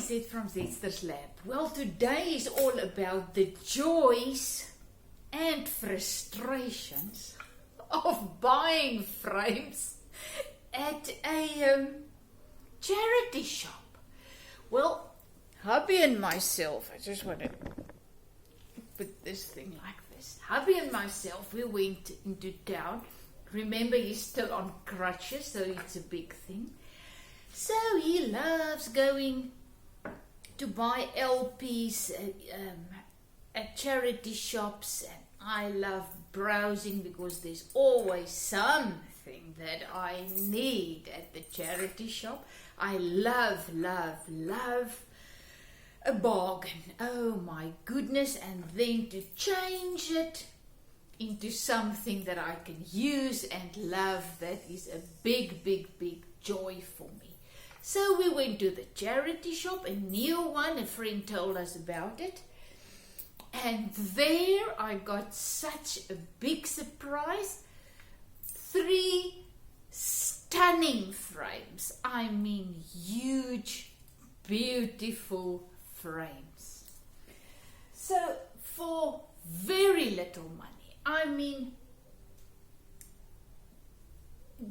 Zed from Zedster's Lab. Well, today is all about the joys and frustrations of buying frames at a charity shop. Well, hubby and myself, I just want to put this thing like this. Hubby and myself, we went into town. Remember, he's still on crutches, so it's a big thing. So he loves going to buy LPs at charity shops, and I love browsing because there's always something that I need at the charity shop. I love a bargain. Oh my goodness. And then to change it into something that I can use and love, that is a big joy for me. So we went to the charity shop, a new one. A friend told us about it. And there I got such a big surprise. 3 stunning frames. I mean, huge, beautiful frames. So for very little money, I mean,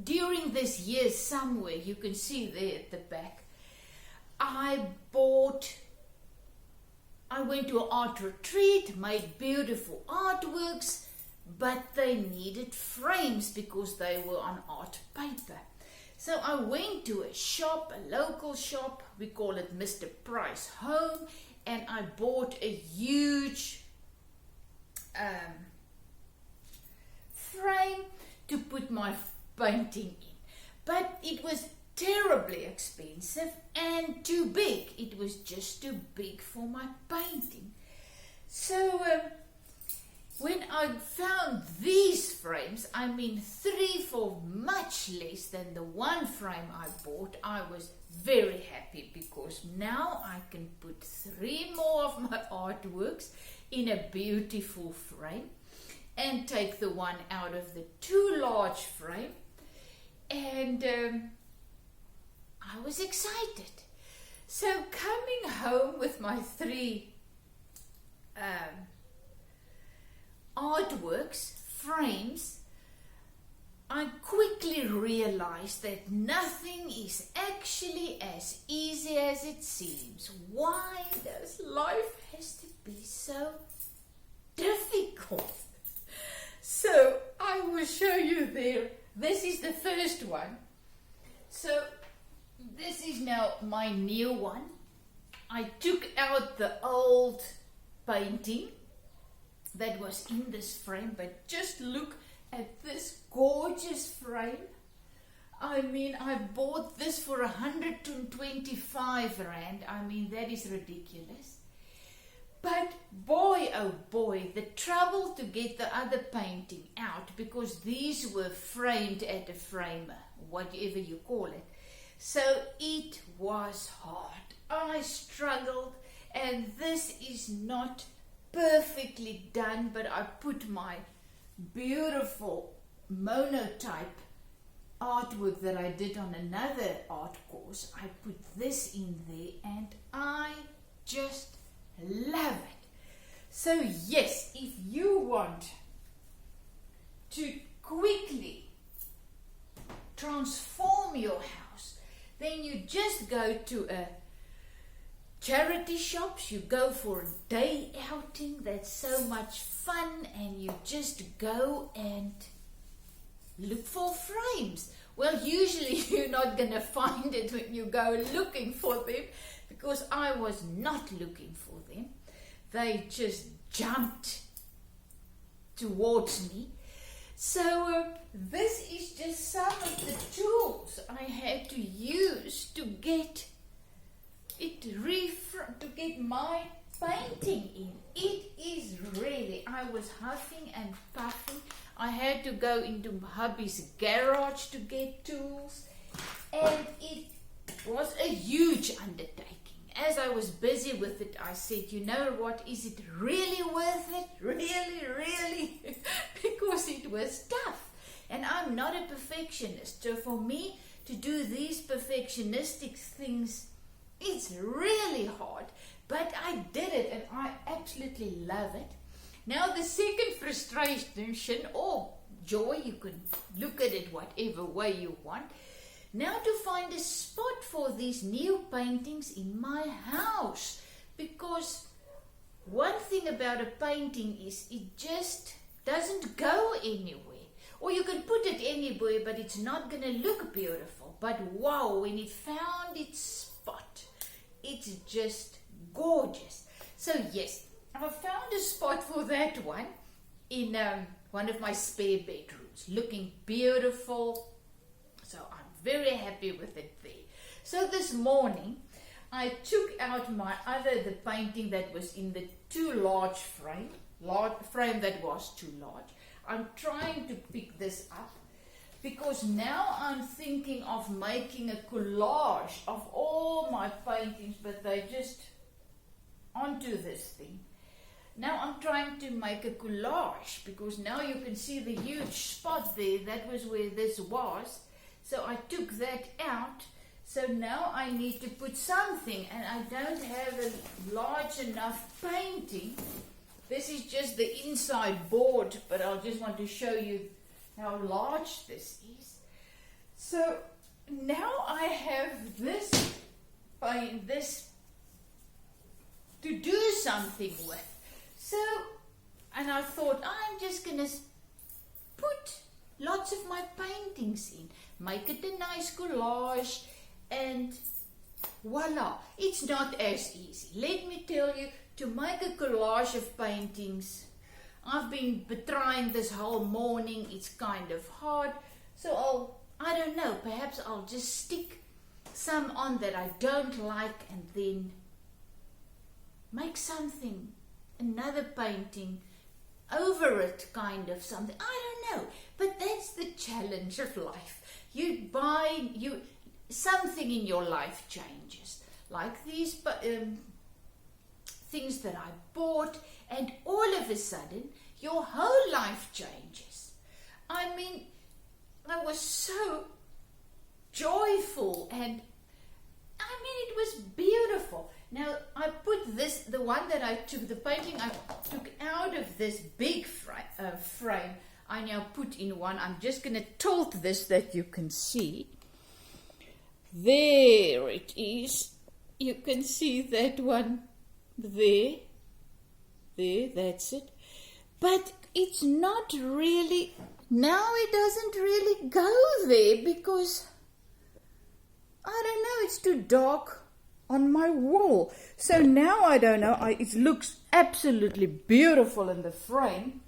during this year somewhere, you can see there at the back, I went to an art retreat, made beautiful artworks, but they needed frames because they were on art paper. So I went to a shop, a local shop, we call it Mr. Price Home, and I bought a huge frame to put my painting in. But it was terribly expensive and too big. It was just too big for my painting. So when I found these frames, I mean 3 for much less than the 1 frame I bought, I was very happy because now I can put 3 more of my artworks in a beautiful frame and take the one out of the too large frame. And I was excited. So coming home with my 3 artworks, frames, I quickly realized that nothing is actually as easy as it seems. Why does life has to be so difficult? So I will show you there. This is the first one. So this is now my new one. I took out the old painting that was in this frame, but just look at this gorgeous frame. I mean, I bought this for 125 Rand. I mean, that is ridiculous. But boy, oh boy, the trouble to get the other painting out, because these were framed at a framer, whatever you call it. So it was hard. I struggled, and this is not perfectly done, but I put my beautiful monotype artwork that I did on another art course. I put this in there, and I just love it. So yes, if you want to quickly transform your house, then you just go to a charity shops, you go for a day outing. That's so much fun, and you just go and look for frames. Well, usually you're not going to find it when you go looking for them, because I was not looking for them. They just jumped towards me. So this is just some of the tools I had to use to get it to get my painting in. It is really, I was huffing and puffing. I had to go into hubby's garage to get tools, and it was a huge undertaking. As I was busy with it, I said, you know what, is it really worth it? Really? Because it was tough. And I'm not a perfectionist. So for me to do these perfectionistic things, it It's really hard, but I did it and I absolutely love it. Now the second frustration or joy, you can look at it whatever way you want. Now to find a spot for these new paintings in my house, because one thing about a painting is it just doesn't go anywhere. Or you can put it anywhere, but it's not going to look beautiful. But wow, when it found its spot, it's just gorgeous. So yes, I found a spot for that one in one of my spare bedrooms, looking beautiful. So I'm very happy with it there. So this morning, I took out the painting that was in the too large frame that was too large. I'm trying to pick this up because now I'm thinking of making a collage of all my paintings, but they just onto this thing. Now I'm trying to make a collage because now you can see the huge spot there. That was where this was. So I took that out. So now I need to put something, and I don't have a large enough painting. This is just the inside board, but I just want to show you how large this is. So now I have this to do something with. So, and I thought I'm just going to put lots of my paintings in, make it a nice collage, and voila, it's not as easy. Let me tell you, to make a collage of paintings, I've been trying this whole morning. It's kind of hard. So I don't know, perhaps I'll just stick some on that I don't like and then make something, another painting over it, kind of something. I don't know, but that's the challenge of life. Something in your life changes, like these things that I bought, and all of a sudden your whole life changes. I mean, I was so joyful, and I mean, it was beautiful. Now I put the one that I took, the painting I took out of this big frame, I now put in one. I'm just going to tilt this that you can see. There it is. You can see that one there, that's it. But it's not really, now it doesn't really go there because, I don't know, it's too dark on my wall. So now I don't know, it looks absolutely beautiful in the frame,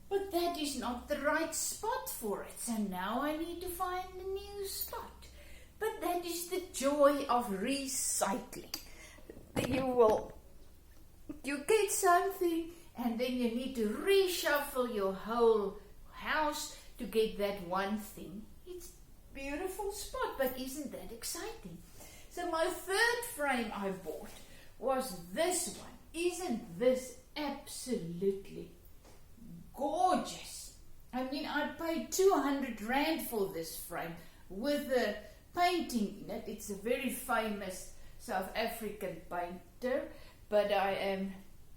but that is not the right spot for it. So now I need to find a new spot. But that is the joy of recycling. You get something and then you need to reshuffle your whole house to get that one thing. It's a beautiful spot, but isn't that exciting? So my third frame I bought was this one. Isn't this absolutely gorgeous? I mean, I paid 200 Rand for this frame with the painting in it. It's a very famous South African painter, but I am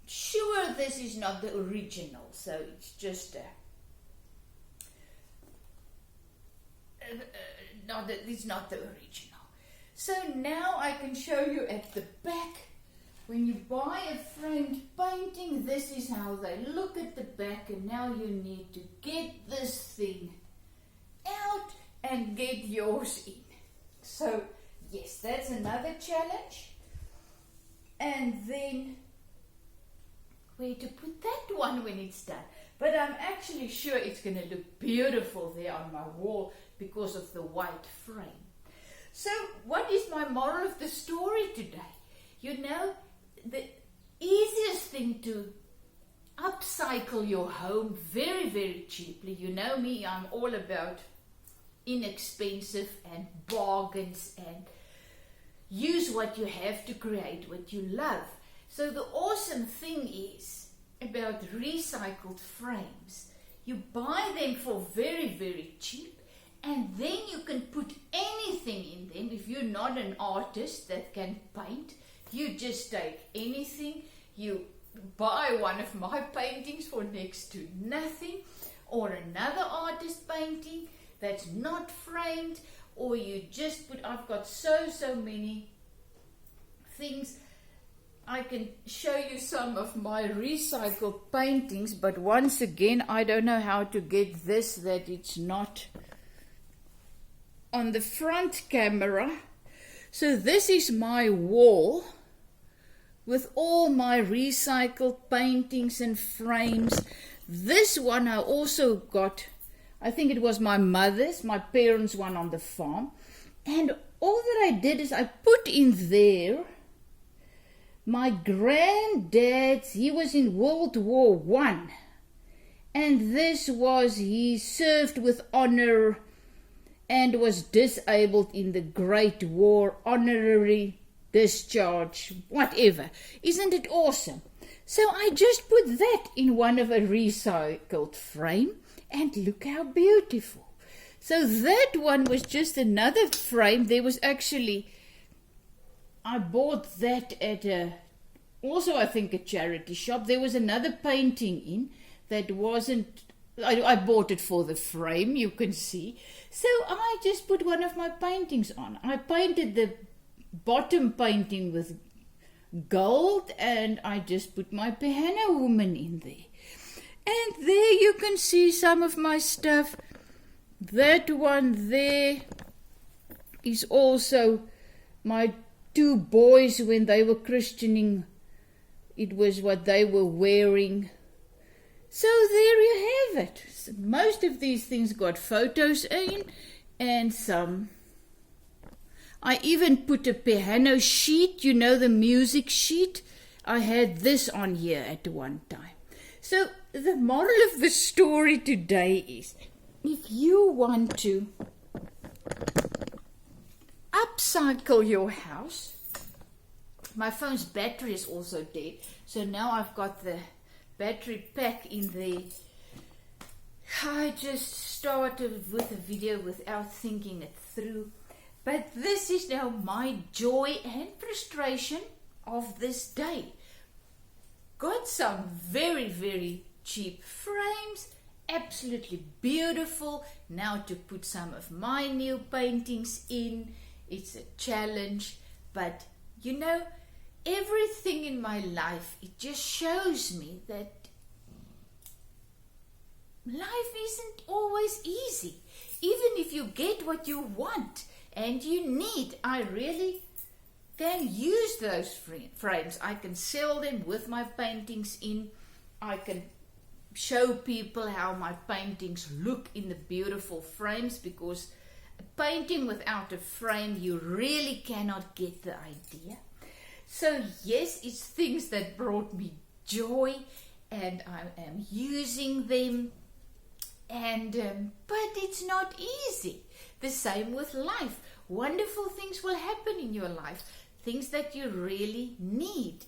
sure this is not the original, so it's just it's not the original. So now I can show you at the back. When you buy a framed painting, this is how they look at the back, and now you need to get this thing out and get yours in. So yes, that's another challenge. And then where to put that one when it's done. But I'm actually sure it's going to look beautiful there on my wall because of the white frame. So what is my moral of the story today? You know, the easiest thing to upcycle your home very, very cheaply. You know me, I'm all about inexpensive and bargains and use what you have to create what you love. So the awesome thing is about recycled frames. You buy them for very, very cheap, and then you can put any anything in them. If you're not an artist that can paint, you just take anything. You buy one of my paintings for next to nothing, or another artist painting that's not framed, or you just put, I've got so many things. I can show you some of my recycled paintings, but once again, I don't know how to get this, that it's not on the front camera. So this is my wall with all my recycled paintings and frames. This one I also got, I think it was my mother's, my parents' one on the farm. And all that I did is I put in there my granddad's. He was in World War I. And this was, he served with honor and was disabled in the Great War, honorary discharge, whatever. Isn't it awesome? So I just put that in one of a recycled frame, and look how beautiful. So that one was just another frame. There was actually, I bought that at also I think a charity shop. There was another painting in that wasn't, I bought it for the frame, you can see. So I just put one of my paintings on. I painted the bottom painting with gold, and I just put my piano woman in there. And there you can see some of my stuff. That one there is also my two boys when they were christening. It was what they were wearing. So there you have it. Most of these things got photos in, and some. I even put a piano sheet, you know, the music sheet. I had this on here at one time. So the moral of the story today is, if you want to upcycle your house, my phone's battery is also dead, so now I've got the battery pack in there. I just started with a video without thinking it through. But this is now my joy and frustration of this day. Got some very cheap frames, absolutely beautiful. Now to put some of my new paintings in, it's a challenge. But you know, everything in my life, it just shows me that life isn't always easy. Even if you get what you want and you need, I really can use those frames. I can sell them with my paintings in. I can show people how my paintings look in the beautiful frames, because a painting without a frame, you really cannot get the idea. So yes, it's things that brought me joy, and I am using them. And but it's not easy. The same with life. Wonderful things will happen in your life, things that you really need.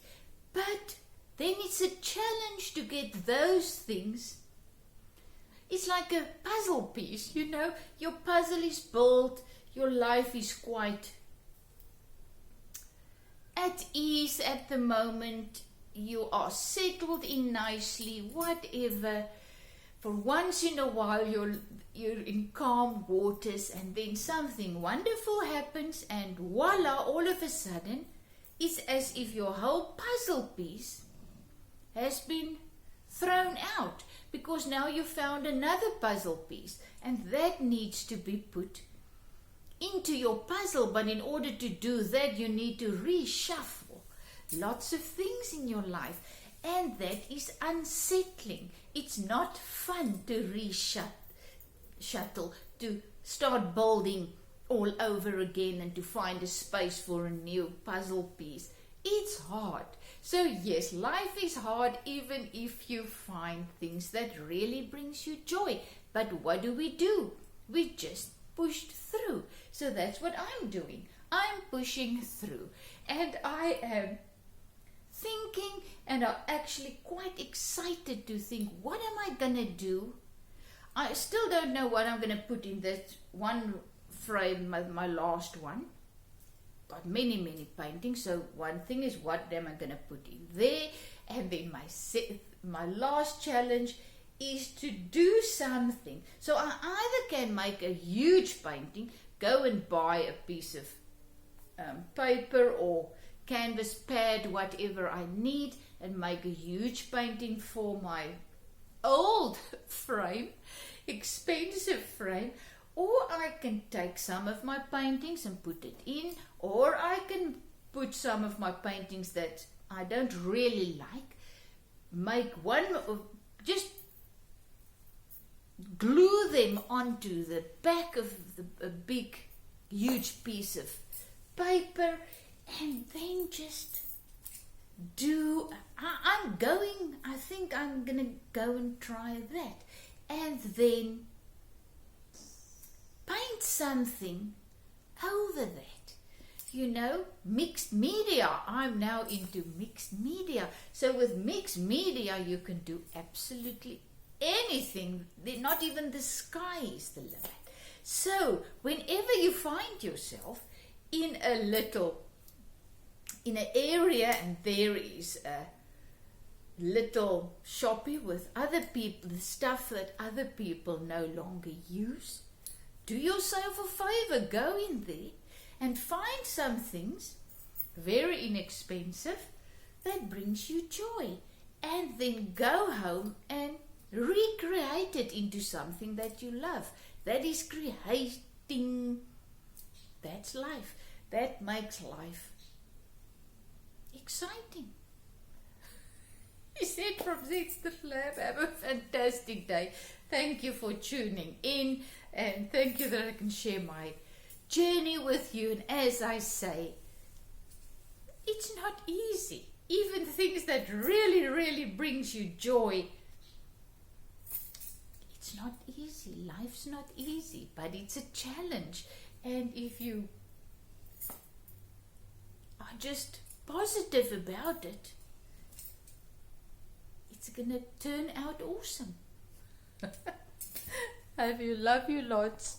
But then it's a challenge to get those things. It's like a puzzle piece, you know. Your puzzle is built, your life is quite at ease at the moment. You are settled in nicely, whatever. For once in a while you're in calm waters, and then something wonderful happens, and voila, all of a sudden it's as if your whole puzzle piece has been thrown out, because now you found another puzzle piece, and that needs to be put into your puzzle. But in order to do that, you need to reshuffle lots of things in your life, and that is unsettling. It's not fun to reshuffle, to start building all over again and to find a space for a new puzzle piece. It's hard. So yes, life is hard, even if you find things that really brings you joy. But what do? We just pushed through. So that's what I'm doing. I'm pushing through, and I am thinking, and I'm actually quite excited to think, what am I gonna do? I still don't know what I'm gonna put in that one frame, my last one. Got many paintings. So one thing is, what am I going to put in there? And then my last challenge is to do something. So I either can make a huge painting, go and buy a piece of paper or canvas pad, whatever I need, and make a huge painting for my old frame, expensive frame, or I can take some of my paintings and put it in, or I can put some of my paintings that I don't really like, make one, just glue them onto the back of a big, huge piece of paper, and then just do. I think I'm gonna go and try that, and then paint something over that. You know, mixed media. I'm now into mixed media. So with mixed media, you can do absolutely anything. Not even the sky is the limit. So whenever you find yourself in an area and there is a little shoppy with other people, the stuff that other people no longer use, do yourself a favor, go in there and find some things very inexpensive that brings you joy, and then go home and recreate it into something that you love. That is creating. That's life. That makes life exciting. He said from Zits the Flab, have a fantastic day. Thank you for tuning in, and thank you that I can share my journey with you. And as I say, it's not easy. Even things that really brings you joy, it's not easy. Life's not easy, but it's a challenge. And if you are just positive about it, it's gonna turn out awesome. Love you lots.